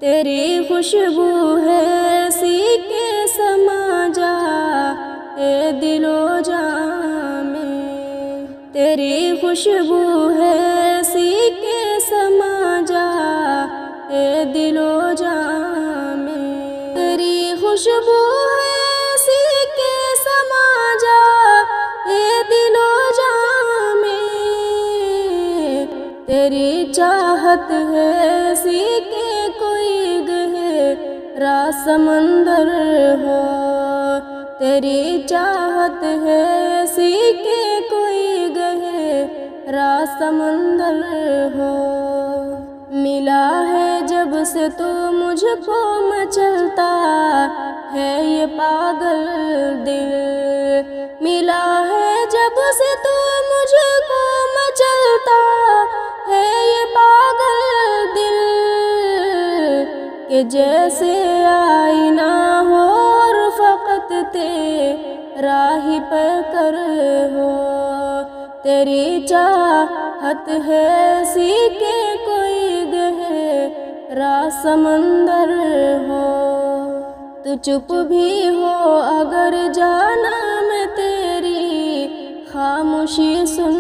تیری خوشبو ہے ایسی کہ سما جا اے دل و جان میں، تیری خوشبو ہے ایسی کہ سما جا اے دل و جان میں، تیری خوشبو ہے ایسی کہ سما جا اے دل و جان میں، تیری چاہت ہے ایسی کہ کوئی گہرا سمندر ہو، تیری چاہت ہے ایسی کہ کوئی گہرا سمندر ہو، ملا ہے جب سے تو مجھ کو مچلتا ہے یہ پاگل دل، ملا ہے جب سے تو مجھ کو مچلتا ہے یہ پاگل دل، کہ جیسے آئینہ ہو اور فقط تیرا ہی پیکر ہو، تیری چاہت ہے ایسی کہ کوئی گہرا سمندر ہو، تو چپ بھی ہو اگر جانا میں تیری خاموشی سن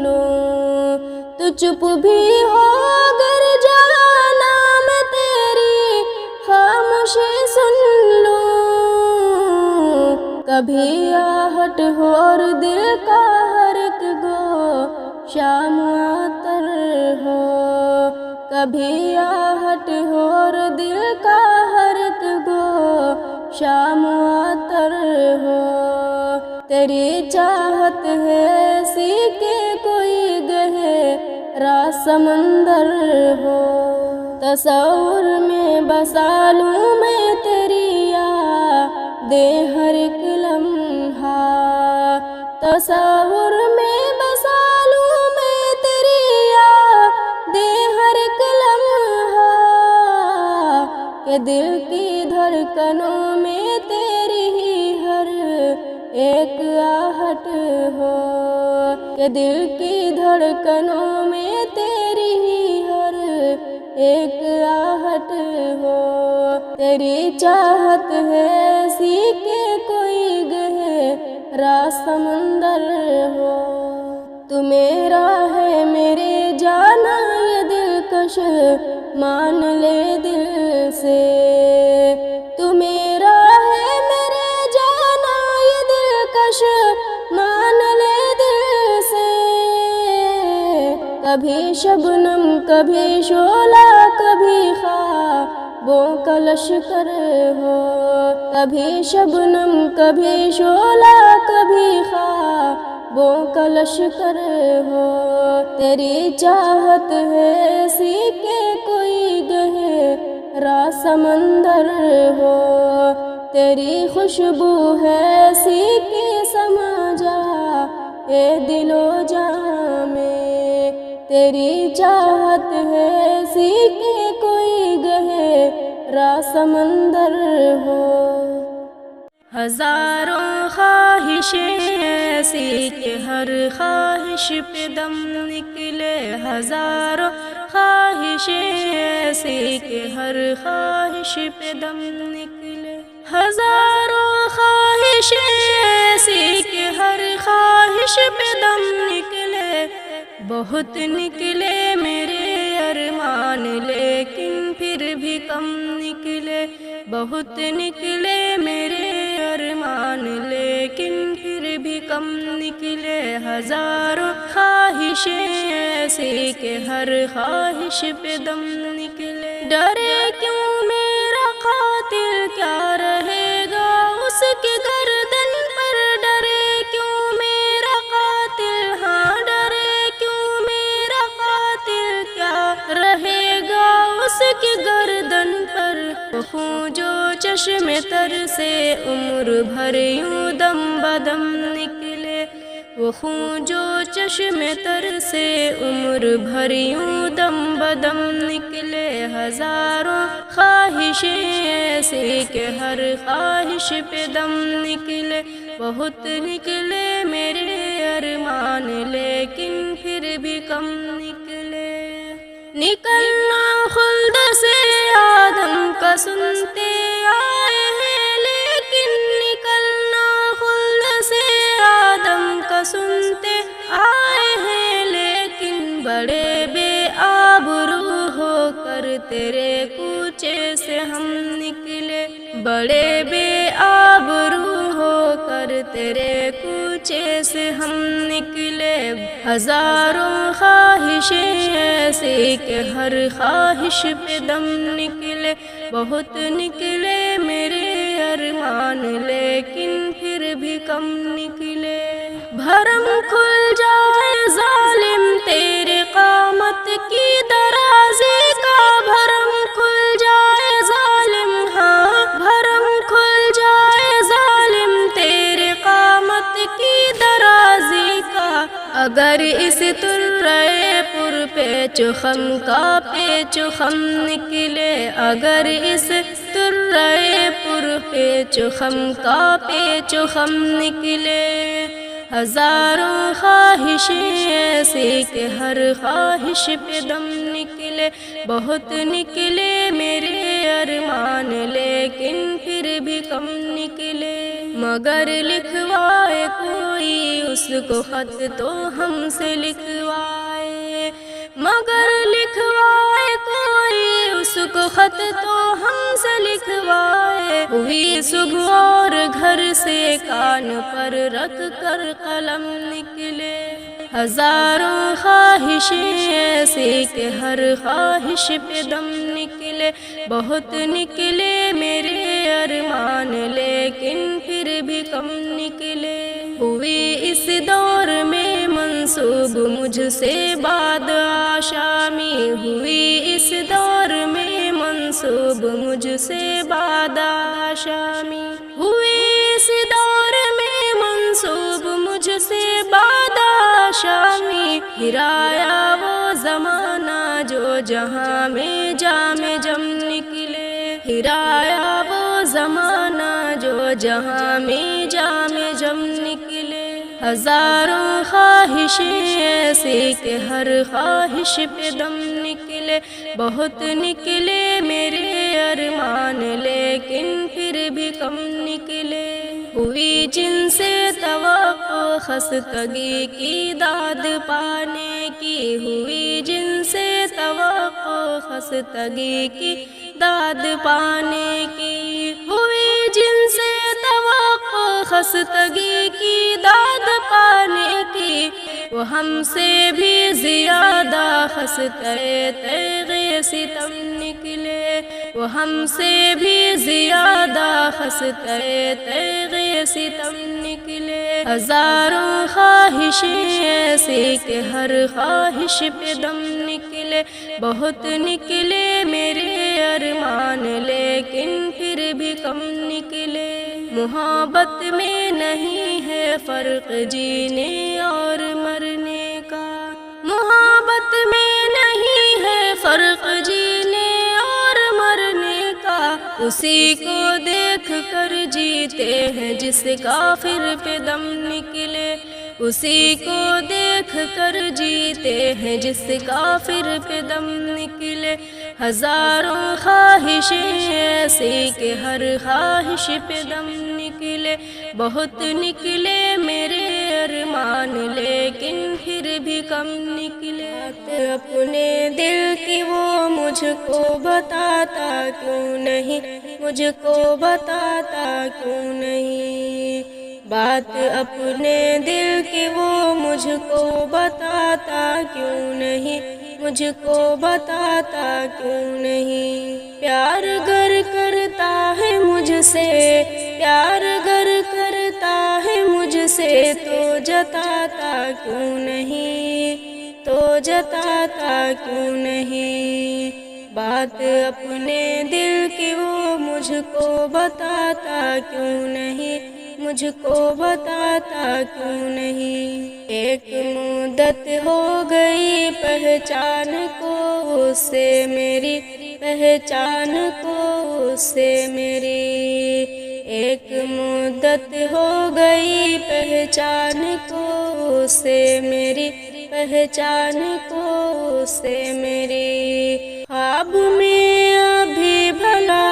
لوں، تو چپ بھی ہو اگر جانا میں تیری خاموشی سن لوں، کبھی آہٹ ہو اور دل کا ہر ایک گوشہ معطر ہو، کبھی آہٹ ہو اور دل کا ہر ایک گوشہ معطر ہو، تیری چاہت ہے ایسی کہ کوئی گہرا سمندر ہو، تصور میں بسا لوں میں تیری یادیں ہر ایک لمحہ، تصور میں بسا لوں میں تیری یادیں ہر ایک لمحہ، کہ دل کی دھڑکنوں میں تیری ہی ہر ایک آہٹ ہو، کہ دل کی دھڑکنوں میں تیری ہی ہر ایک آہٹ ہو، تیری چاہت ہے ایسی کہ کوئی گہرا سمندر ہو، تو میرا ہے میرے جانا یہ دلکش مان لے دل سے، تو میرا ہے میرے جانا یہ دلکش مان لے دل سے، کبھی شبنم کبھی شعلہ کبھی خوابوں کا لشکر ہو، کبھی شبنم کبھی شعلہ کبھی خوابوں کا لشکر ہو، تیری چاہت ہے ایسی کہ کوئی گہرا سمندر ہو، تیری خوشبو ہے ایسی کہ سما جا اے دل و جان میں، تیری چاہت ہے ایسی کہ کوئی گہرا سمندر ہو، ہزاروں خواہشیں ایسی کہ ہر خواہش پہ دم نکلے، ہزاروں خواہشیں ایسی کہ ہر خواہش پہ دم نکلے، ہزاروں خواہشیں ایسی کہ ہر خواہش پہ دم نکلے، بہت نکلے میرے ارمان لیکن پھر بھی کم نکلے، بہت نکلے میرے ارمان لیکن پھر بھی کم نکلے، ہزاروں خواہشیں ایسی کہ ہر خواہش پہ دم نکلے، ڈرے کیوں میرا قاتل کیا رہے گا اس کے گردن پر، ڈرے کیوں میرا قاتل، ہاں ڈرے کیوں میرا قاتل کیا رہے گا اس کے گردن پر، وہ خون جو چشم تر سے عمر بھر یوں دم بدم نکلے، وہ خون جو چشم تر سے عمر بھر یوں دم بدم نکلے، ہزاروں خواہشیں ایسی کہ ہر خواہش پہ دم نکلے، بہت نکلے میرے ارمان لیکن پھر بھی کم نکلے، نکلنا خلد سے آدھا کا سنتے آئے ہیں، لیکن نکلنا خلد سے آدم کا سنتے آئے ہیں، لیکن بڑے بے آبرو ہو کر تیرے کوچے سے ہم نکلے، بڑے بے آبرو ہو کر تیرے کوچے سے ہم نکلے۔ ہزاروں خواہشیں ایسی کہ ہر خواہش پہ دم نکلے، بہت نکلے میرے ارمان لیکن پھر بھی کم نکلے۔ بھرم کھل جائے ظالم تیرے قامت کی درازی کا، بھرم کھل جائے ظالم، ہاں بھرم کھل جائے ظالم تیرے قامت کی درازی کا۔ اگر اس ترے پر پیچ خم کا پیچ خم نکلے، اگر اس ترے پر پیچ خم کا پیچ خم نکلے۔ ہزاروں خواہشیں ایسی کہ ہر خواہش پہ دم نکلے، بہت نکلے میرے ارمان لیکن پھر بھی کم نکلے۔ مگر لکھوائے کوئی اس کو خط تو ہم سے لکھوائے، مگر لکھوائے کوئی اس کو خط تو ہم سے لکھوائے۔ ہوئی صبح اور گھر سے کان پر رکھ کر قلم نکلے۔ ہزاروں خواہشیں ایسی کہ ہر خواہش پہ دم نکلے، بہت نکلے میرے ارمان لیکن پھر بھی کم نکلے۔ ہوئی اس دور میں منسوب مجھ سے باد آشامی، ہوئی اس دور میں منسوب مجھ سے باد آشامی، ہوئی اس دور میں منسوب مجھ سے باد آشامی۔ ہرایا وہ زمانہ جو جہاں میں جام جم نکلے، ہرایا وہ زمانہ جو جہاں میں جام جم نکلے۔ ہزاروں خواہشیں ایسی کہ ہر خواہش پہ دم نکلے، بہت نکلے میرے ارمان لیکن پھر بھی کم نکلے۔ ہوئی جن سے توقع خستگی کی داد پانے کی، ہوئی جن سے توقع خستگی کی داد پانے کی، ہوئی جن سے توقع خستگی کی داد پانے کی۔ وہ ہم سے بھی زیادہ خستۂ تیغ ستم نکلے، وہ ہم سے بھی زیادہ خستۂ تیغ ستم نکلے۔ ہزاروں خواہشیں ایسی کہ ہر خواہش پہ دم نکلے، بہت نکلے میرے ارمان لیکن پھر بھی کم نکلے۔ محبت میں نہیں ہے فرق جینے اور مرنے کا، محبت میں نہیں ہے فرق جینے اور مرنے کا۔ اسی کو دیکھ کر جیتے ہیں جس کافر پہ دم نکلے، اسی کو دیکھ کر جیتے ہیں جس کافر پہ دم نکلے۔ ہزاروں خواہشیں ایسی کہ ہر خواہش پہ دم نکلے، بہت نکلے میرے ارمان لیکن پھر بھی کم نکلے۔ اپنے دل کی وہ مجھ کو بتاتا کیوں نہیں، مجھ کو بتاتا کیوں نہیں، بات اپنے دل کی وہ مجھ کو بتاتا کیوں نہیں، مجھ کو بتاتا کیوں نہیں۔ پیار گر کرتا ہے مجھ سے، پیار گر کرتا ہے مجھ سے، تو جتاتا کیوں نہیں، تو جتاتا کیوں نہیں، بات اپنے دل کی وہ مجھ کو بتاتا کیوں نہیں، مجھ کو بتاتا کیوں نہیں۔ ایک مدت ہو گئی پہچان کو اس سے میری، پہچان کو اس سے میری، ایک مدت ہو گئی پہچان کو اس سے میری، پہچان کو اس سے میری۔ خواب میں ابھی بھلا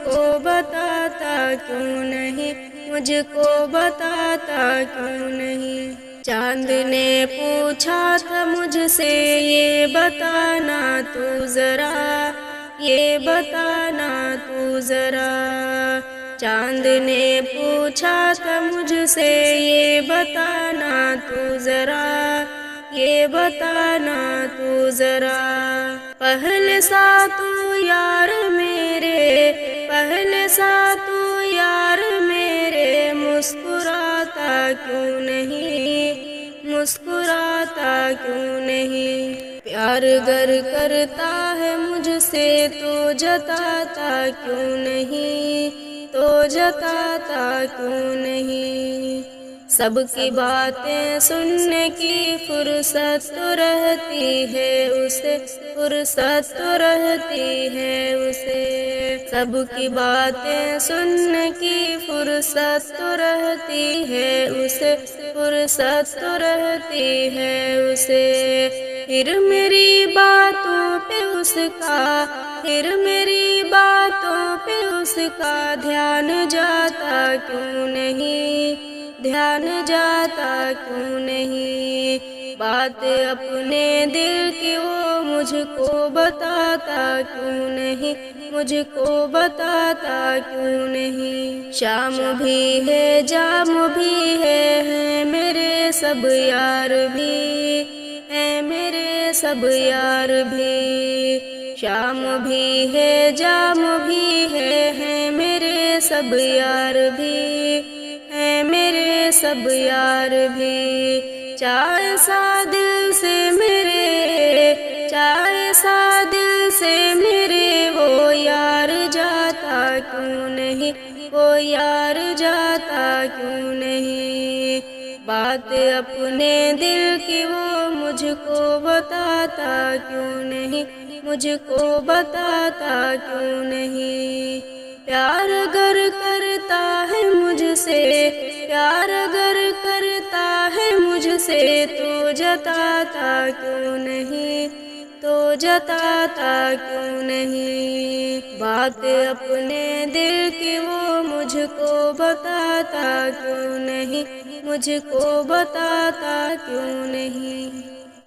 کو بتاتا کیوں نہیں، مجھ کو بتاتا کیوں نہیں۔ چاند نے پوچھا تھا مجھ سے یہ بتانا تو ذرا، یہ بتانا تو ذرا۔ چاند نے پوچھا تھا مجھ سے یہ بتانا تو ذرا، یہ بتانا تو ذرا۔ پہلے سا تو یار میرے، پہلے سا تو یار میرے، مسکراتا کیوں نہیں، مسکراتا کیوں نہیں۔ پیار گر کرتا ہے مجھ سے تو جتاتا کیوں نہیں، تو جتاتا کیوں نہیں۔ سب کی باتیں سننے کی فرصت تو رہتی ہے اسے، فرصت تو رہتی ہے اسے۔ سب کی باتیں سننے کی فرصت تو رہتی ہے اسے، فرصت تو رہتی ہے اسے۔ پھر میری باتوں پہ اس کا، پھر میری باتوں پہ اس کا دھیان جاتا کیوں نہیں، دھیان جاتا کیوں نہیں۔ بات اپنے دل کی وہ مجھ کو بتاتا کیوں نہیں، مجھ کو بتاتا کیوں نہیں۔ شام بھی ہے جام بھی ہے میرے سب یار بھی، ہے میرے سب یار بھی۔ شام بھی ہے جام بھی ہے میرے سب یار بھی، ہے میرے سب یار بھی۔ چائے سا دل سے میرے، چائے سا دل سے میرے، وہ یار جاتا کیوں نہیں، وہ یار جاتا کیوں نہیں۔ بات اپنے دل کی وہ مجھ کو بتاتا کیوں نہیں، مجھ کو بتاتا کیوں نہیں۔ پیار گر کرتا ہے مجھ سے، پیار گر کرتا ہے مجھ سے، تو جتاتا کیوں نہیں، تو جتاتا کیوں نہیں۔ بات اپنے دل کی وہ مجھ کو بتاتا کیوں نہیں، مجھ کو بتاتا کیوں نہیں۔